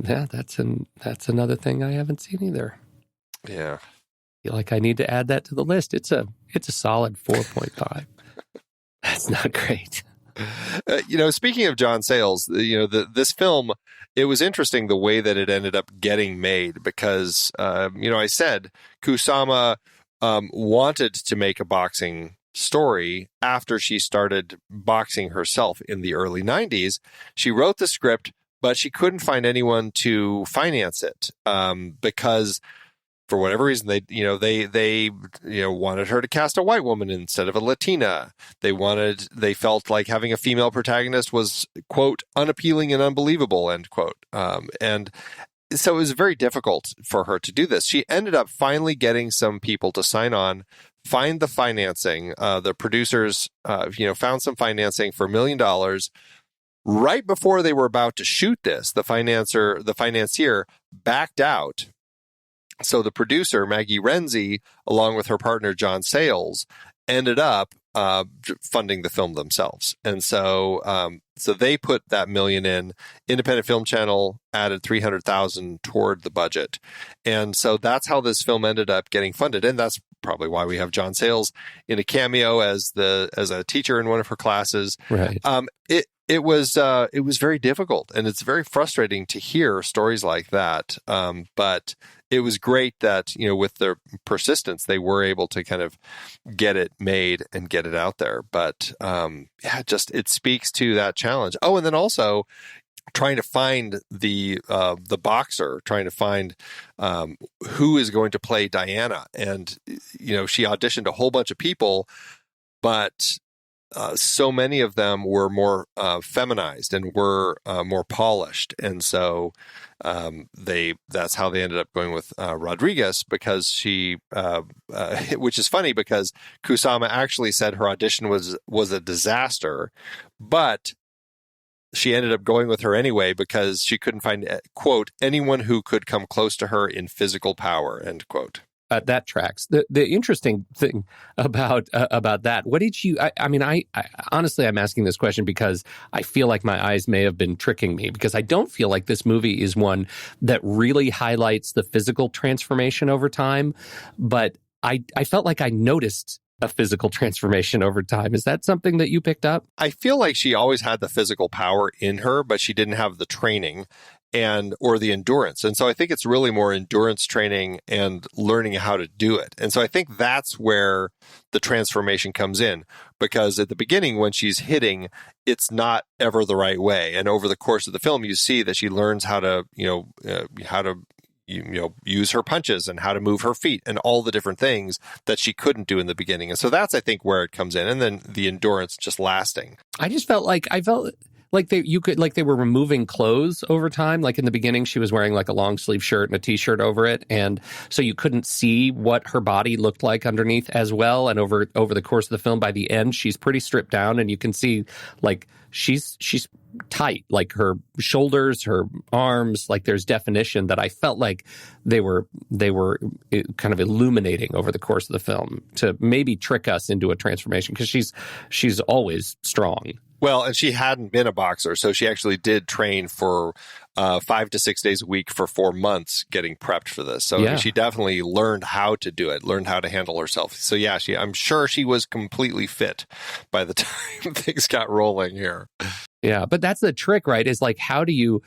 Yeah, that's another thing I haven't seen either. Yeah. I feel like I need to add that to the list. It's a solid 4.5. That's not great. Speaking of John Sayles, this film, it was interesting the way that it ended up getting made, because, I said Kusama wanted to make a boxing story after she started boxing herself in the early 90s. She wrote the script, but she couldn't find anyone to finance it because, for whatever reason, they wanted her to cast a white woman instead of a Latina. They felt like having a female protagonist was, quote, unappealing and unbelievable, end quote. And so it was very difficult for her to do this. She ended up finally getting some people to sign on, find the financing. The producers, found some financing for $1 million. Right before they were about to shoot this, the financier backed out. So the producer, Maggie Renzi, along with her partner, John Sayles, ended up funding the film themselves. And so they put that $1 million in. Independent Film Channel added $300,000 toward the budget. And so that's how this film ended up getting funded. And that's probably why we have John Sayles in a cameo as a teacher in one of her classes. Right. It was very difficult, and it's very frustrating to hear stories like that. But it was great that, with their persistence, they were able to kind of get it made and get it out there. But it speaks to that challenge. Oh, and then also, trying to find the boxer, trying to find who is going to play Diana. And, she auditioned a whole bunch of people, but so many of them were more feminized and were more polished. And so that's how they ended up going with Rodriguez, because she, which is funny because Kusama actually said her audition was a disaster, but she ended up going with her anyway because she couldn't find, quote, anyone who could come close to her in physical power, end quote. That tracks. The interesting thing about that, what did you, I honestly, I'm asking this question because I feel like my eyes may have been tricking me, because I don't feel like this movie is one that really highlights the physical transformation over time, but I felt like I noticed a physical transformation over time. Is that something that you picked up? I feel like she always had the physical power in her, but she didn't have the training or the endurance. And so I think it's really more endurance training and learning how to do it. And so I think that's where the transformation comes in, because at the beginning when she's hitting, it's not ever the right way. And over the course of the film, you see that she learns how to, use her punches and how to move her feet and all the different things that she couldn't do in the beginning. And so that's, I think, where it comes in. And then the endurance just lasting. I felt like they were removing clothes over time. Like in the beginning, she was wearing like a long sleeve shirt and a t-shirt over it. And so you couldn't see what her body looked like underneath as well. And over the course of the film, by the end, she's pretty stripped down and you can see like she's tight, like her shoulders, her arms, like there's definition that I felt like they were kind of illuminating over the course of the film to maybe trick us into a transformation, because she's always strong. Well, and she hadn't been a boxer, so she actually did train for 5 to 6 days a week for 4 months getting prepped for this. So yeah. She definitely learned how to do it, learned how to handle herself. So yeah, I'm sure she was completely fit by the time things got rolling here. Yeah, but that's the trick, right? Is like, how do you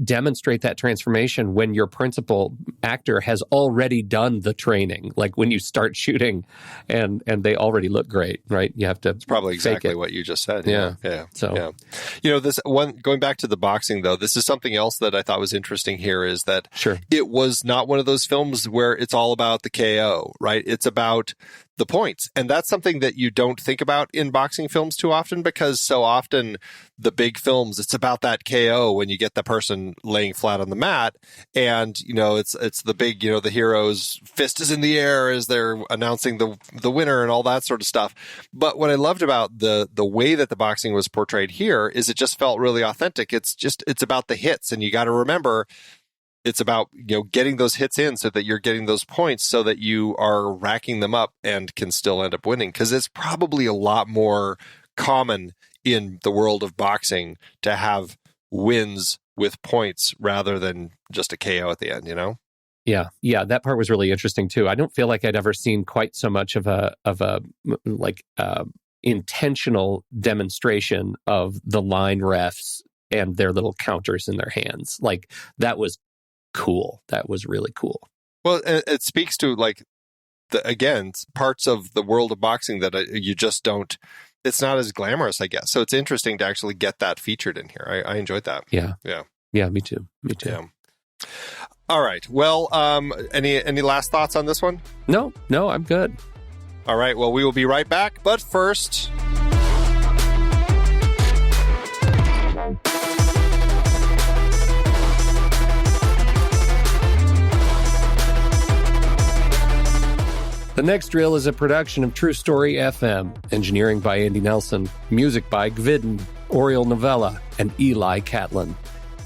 demonstrate that transformation when your principal actor has already done the training? Like when you start shooting and they already look great, right? You have to. It's probably exactly what you just said. Yeah. So, yeah. This one, going back to the boxing though, this is something else that I thought was interesting here, is that It was not one of those films where it's all about the KO, right? It's about the points. And that's something that you don't think about in boxing films too often, because so often the big films, it's about that KO when you get the person laying flat on the mat. And, it's the big, the hero's fist is in the air as they're announcing the winner and all that sort of stuff. But what I loved about the way that the boxing was portrayed here is it just felt really authentic. It's about the hits. And you got to remember, it's about, getting those hits in so that you're getting those points so that you are racking them up and can still end up winning. Because it's probably a lot more common in the world of boxing to have wins with points rather than just a KO at the end, Yeah, that part was really interesting too. I don't feel like I'd ever seen quite so much of a intentional demonstration of the line refs and their little counters in their hands. Like that was cool. That was really cool. Well, it speaks to parts of the world of boxing that you just don't. It's not as glamorous, I guess. So it's interesting to actually get that featured in here. I enjoyed that. Yeah. Me too. Yeah. All right. Well, any last thoughts on this one? No, I'm good. All right. Well, we will be right back. But first. The Next Reel is a production of True Story FM, engineering by Andy Nelson, music by Gvidden, Oriel Novella, and Eli Catlin.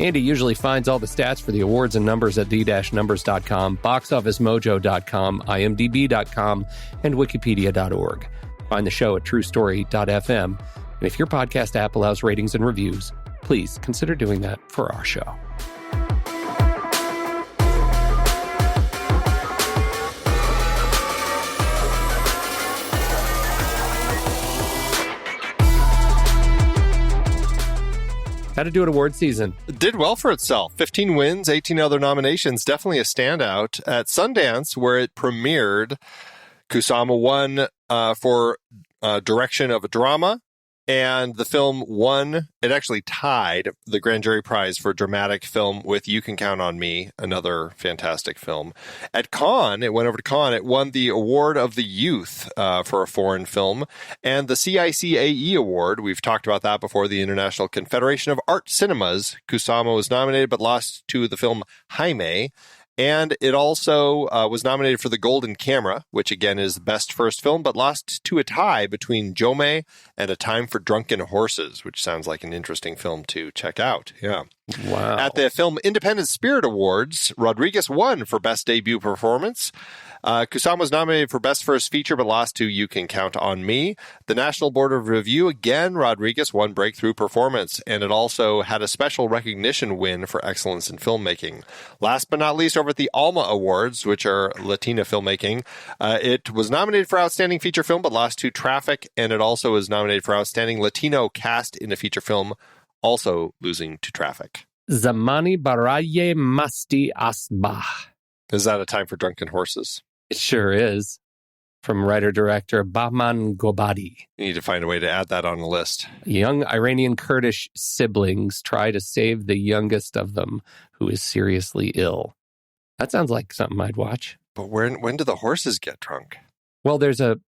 Andy usually finds all the stats for the awards and numbers at the-numbers.com, boxofficemojo.com, imdb.com, and wikipedia.org. Find the show at truestory.fm. And if your podcast app allows ratings and reviews, please consider doing that for our show. How to do it award season. It did well for itself. 15 wins, 18 other nominations. Definitely a standout. At Sundance, where it premiered, Kusama won for direction of a drama, And the film won, it actually tied the Grand Jury Prize for Dramatic Film with You Can Count on Me, another fantastic film. At Cannes, it went over to Cannes, it won the Award of the Youth for a foreign film, and the CICAE Award, we've talked about that before, the International Confederation of Art Cinemas. Kusama was nominated but lost to the film Jaime. And it also was nominated for the Golden Camera, which again is Best First Film, but lost to a tie between Jome and A Time for Drunken Horses, which sounds like an interesting film to check out. Yeah. Wow. At the Film Independent Spirit Awards, Rodriguez won for Best Debut Performance. Kusama was nominated for Best First Feature, but lost to You Can Count on Me. The National Board of Review, again, Rodriguez won Breakthrough Performance, and it also had a special recognition win for excellence in filmmaking. Last but not least, over at the Alma Awards, which are Latina filmmaking, it was nominated for Outstanding Feature Film, but lost to Traffic, and it also was nominated for Outstanding Latino Cast in a Feature Film, also losing to Traffic. Zamani Baraye Masti Asbah. Is that A Time for Drunken Horses? It sure is. From writer-director Bahman Gobadi. You need to find a way to add that on the list. Young Iranian Kurdish siblings try to save the youngest of them, who is seriously ill. That sounds like something I'd watch. But when do the horses get drunk? Well, there's a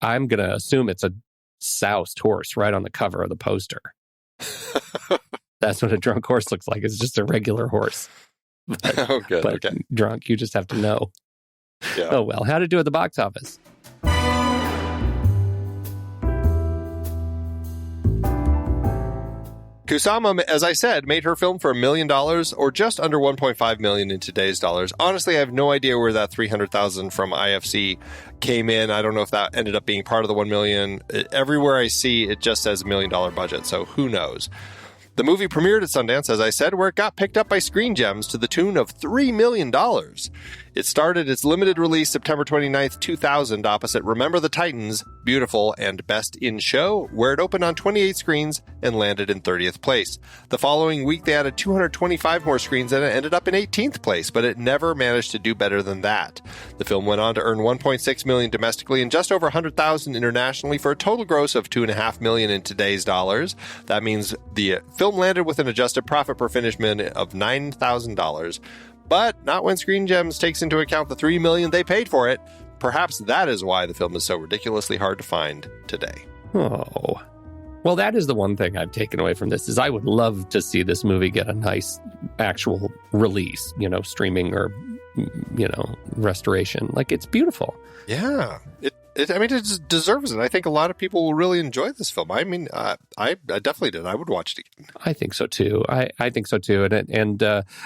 I'm going to assume it's a soused horse right on the cover of the poster. That's what a drunk horse looks like. It's just a regular horse. But, oh, good. But okay. Drunk, you just have to know. Yeah. Oh, well. How'd it do at the box office? Kusama, as I said, made her film for $1 million or just under $1.5 million in today's dollars. Honestly, I have no idea where that $300,000 from IFC came in. I don't know if that ended up being part of the $1 million. Everywhere I see, it just says $1 million budget, so who knows? The movie premiered at Sundance, as I said, where it got picked up by Screen Gems to the tune of $3 million. It started its limited release September 29th, 2000, opposite Remember the Titans, Beautiful, and Best in Show, where it opened on 28 screens and landed in 30th place. The following week, they added 225 more screens and it ended up in 18th place, but it never managed to do better than that. The film went on to earn $1.6 million domestically and just over $100,000 internationally for a total gross of $2.5 million in today's dollars. That means the film landed with an adjusted profit per finished minute of $9,000. But not when Screen Gems takes into account the $3 million they paid for it. Perhaps that is why the film is so ridiculously hard to find today. Oh. Well, that is the one thing I've taken away from this, is I would love to see this movie get a nice actual release, streaming or, restoration. Like, it's beautiful. Yeah. It deserves it. I think a lot of people will really enjoy this film. I mean, I definitely did. I would watch it again. I think so too. I think so too. And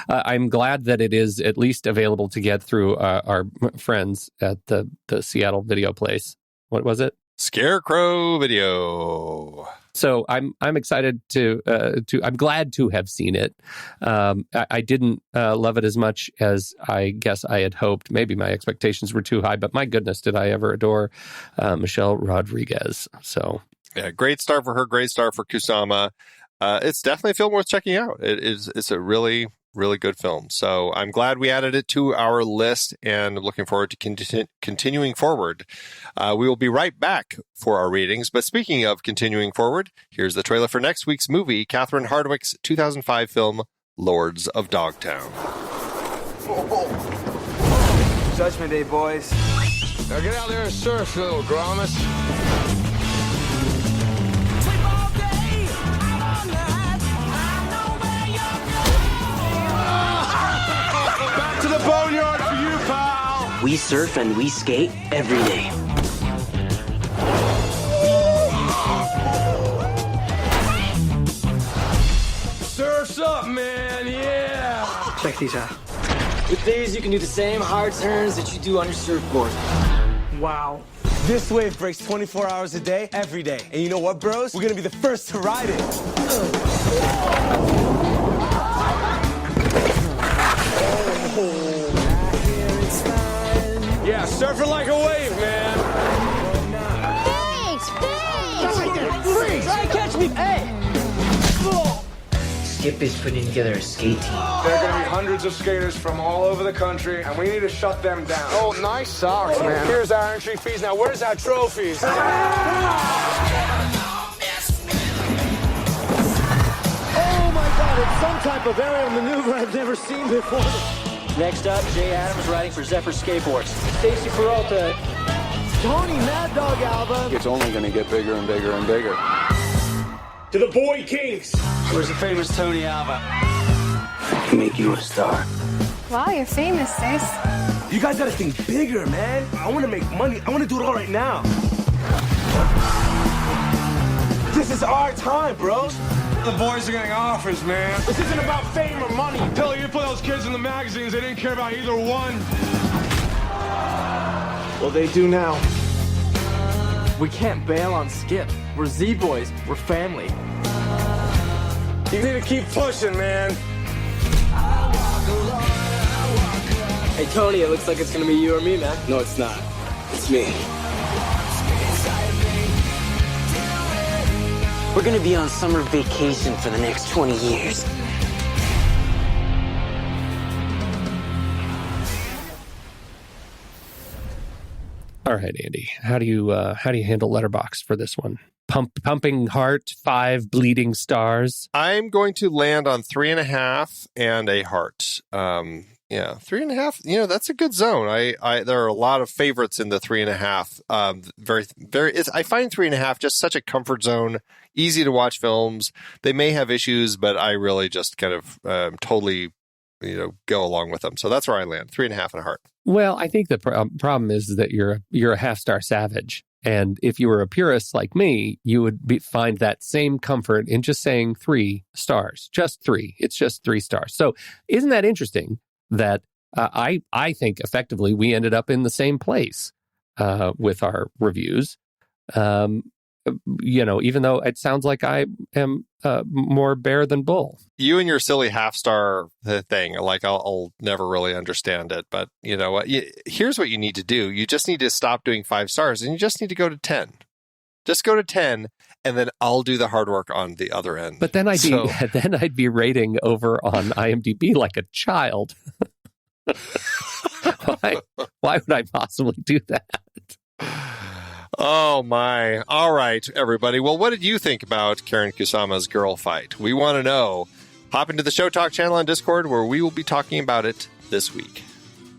I'm glad that it is at least available to get through our friends at the Seattle video place. What was it? Scarecrow Video. So I'm excited I'm glad to have seen it. I didn't love it as much as I guess I had hoped. Maybe my expectations were too high, but my goodness, did I ever adore Michelle Rodriguez. So yeah, great start for her, great start for Kusama. It's definitely a film worth checking out. It's a really, really good film. So I'm glad we added it to our list and looking forward to continuing forward. We will be right back for our readings. But speaking of continuing forward, here's the trailer for next week's movie, Catherine Hardwicke's 2005 film, Lords of Dogtown. Judgment Day, boys. Now get out there and surf, you little grommets. Back to the boneyard for you, pal. We surf and we skate every day. Surf's up, man, yeah. Check these out. With these, you can do the same hard turns that you do on your surfboard. Wow. This wave breaks 24 hours a day, every day. And you know what, bros? We're gonna be the first to ride it. Yeah, surfing like a wave, man. Thanks! Freeze! Try and catch me! Hey! Skip is putting together a skate team. There are going to be hundreds of skaters from all over the country, and we need to shut them down. Oh, nice socks, man. Here's our entry fees. Now, where's our trophies? type of aerial maneuver I've never seen before. Next up, Jay Adams riding for Zephyr Skateboards. Stacy Peralta. Tony Mad Dog album. It's only going to get bigger and bigger and bigger. To the Boy Kings. Where's the famous Tony Alva? Make you a star. Wow, you're famous, sis. You guys gotta think bigger, man. I wanna make money. I wanna do it all right now. This is our time, bros. The boys are getting offers, man. This isn't about fame or money. Tell you put those kids in the magazines, they didn't care about either one. Well, they do now. We can't bail on Skip. We're Z-Boys. We're family. You need to keep pushing, man. Hey, Tony, it looks like it's gonna be you or me, man. No, it's not. It's me. We're gonna be on summer vacation for the next 20 years. All right, Andy, how do you handle Letterboxd for this one? Pumping heart, 5 bleeding stars. I'm going to land on 3.5 and a heart. Yeah, 3.5. That's a good zone. There are a lot of favorites in the 3.5. I find 3.5 just such a comfort zone, easy to watch films. They may have issues, but I really just kind of totally, go along with them. So that's where I land. 3.5 and a heart. Well, I think the problem is that you're a half-star savage. And if you were a purist like me, you would find that same comfort in just saying 3 stars. Just 3. It's just 3 stars. So isn't that interesting that I think effectively we ended up in the same place with our reviews? Even though it sounds like I am more bear than bull. You and your silly half-star thing, like I'll never really understand it. But you know what? Here's what you need to do. You just need to stop doing 5 stars and you just need to go to 10. Just go to 10 and then I'll do the hard work on the other end. But then I'd be rating over on IMDb like a child. Why would I possibly do that? Oh, my. All right, everybody. Well, what did you think about Karyn Kusama's Girlfight? We want to know. Hop into the Show Talk channel on Discord where we will be talking about it this week.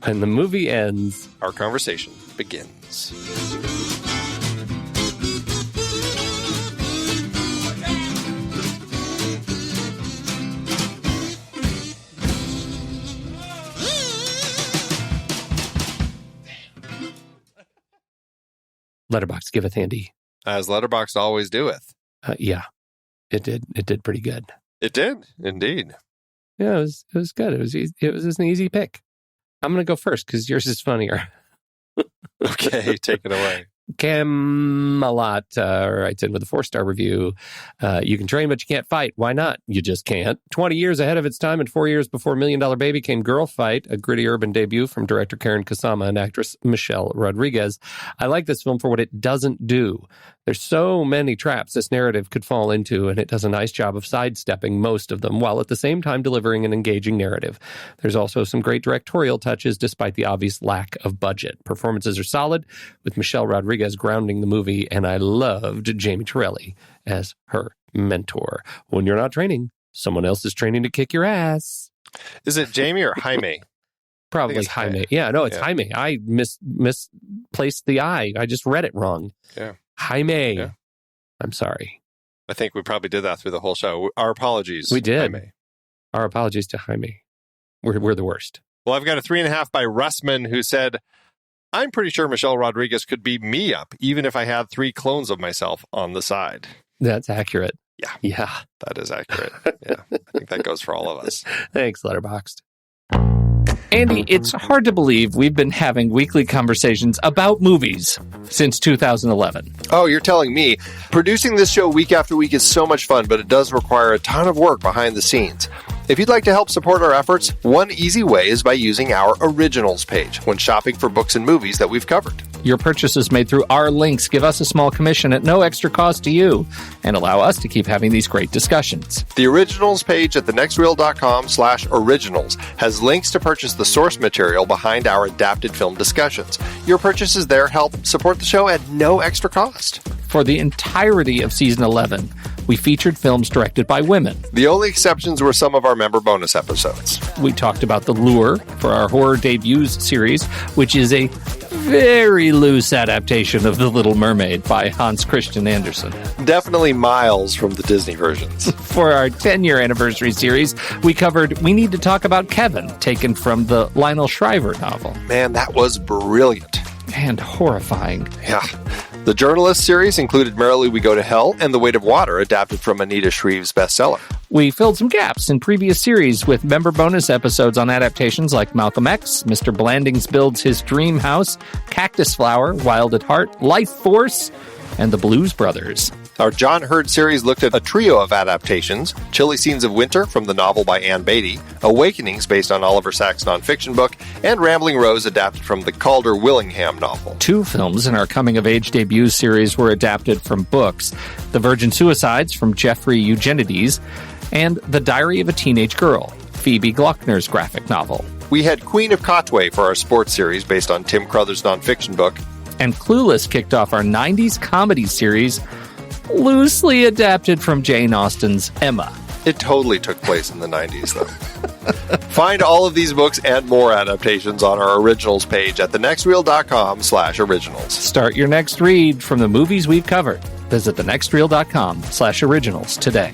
When the movie ends, our conversation begins. Letterboxd giveth Andy. As Letterboxd always doeth. Yeah, it did. It did pretty good. It did, indeed. Yeah, it was good. It was an easy pick. I'm going to go first because yours is funnier. Okay, take it away. Camelot writes in with a 4-star review. You can train, but you can't fight. Why not? You just can't. 20 years ahead of its time and 4 years before $1 Million Baby came Girlfight, a gritty urban debut from director Karyn Kusama and actress Michelle Rodriguez. I like this film for what it doesn't do. There's so many traps this narrative could fall into, and it does a nice job of sidestepping most of them, while at the same time delivering an engaging narrative. There's also some great directorial touches, despite the obvious lack of budget. Performances are solid, with Michelle Rodriguez grounding the movie, and I loved Jamie Torelli as her mentor. When you're not training, someone else is training to kick your ass. Is it Jamie or Jaime? Probably Jaime. Yeah, no, it's Jaime. I misplaced the I. I just read it wrong. Yeah. Jaime. Yeah. I'm sorry. I think we probably did that through the whole show. Our apologies. We did. Jaime. Our apologies to Jaime. We're the worst. Well, I've got a 3.5 by Russman, who said, I'm pretty sure Michelle Rodriguez could beat me up, even if I had 3 clones of myself on the side. That's accurate. Yeah. Yeah. That is accurate. Yeah. I think that goes for all of us. Thanks, Letterboxd. Andy, it's hard to believe we've been having weekly conversations about movies since 2011. Oh, you're telling me. Producing this show week after week is so much fun, but it does require a ton of work behind the scenes. If you'd like to help support our efforts, one easy way is by using our Originals page when shopping for books and movies that we've covered. Your purchases made through our links give us a small commission at no extra cost to you and allow us to keep having these great discussions. The Originals page at thenextreel.com/originals has links to purchase the source material behind our adapted film discussions. Your purchases there help support the show at no extra cost. For the entirety of Season 11, we featured films directed by women. The only exceptions were some of our member bonus episodes. We talked about The Lure for our horror debuts series, which is a very loose adaptation of The Little Mermaid by Hans Christian Andersen. Definitely miles from the Disney versions. For our 10-year anniversary series, we covered We Need to Talk About Kevin, taken from the Lionel Shriver novel. Man, that was brilliant. And horrifying. Yeah. The Journalist series included Merrily We Go to Hell and The Weight of Water, adapted from Anita Shreve's bestseller. We filled some gaps in previous series with member bonus episodes on adaptations like Malcolm X, Mr. Blandings Builds His Dream House, Cactus Flower, Wild at Heart, Life Force, and The Blues Brothers. Our John Hurt series looked at a trio of adaptations: Chilly Scenes of Winter from the novel by Anne Beatty, Awakenings based on Oliver Sacks' nonfiction book, and Rambling Rose adapted from the Calder Willingham novel. 2 films in our coming-of-age debut series were adapted from books: The Virgin Suicides from Jeffrey Eugenides, and The Diary of a Teenage Girl, Phoebe Glockner's graphic novel. We had Queen of Cotway for our sports series based on Tim Crothers' nonfiction book. And Clueless kicked off our 90s comedy series, loosely adapted from Jane Austen's Emma. It totally took place in the 90s, though. Find all of these books and more adaptations on our originals page at thenextreel.com/originals. Start your next read from the movies we've covered. Visit thenextreel.com/originals today.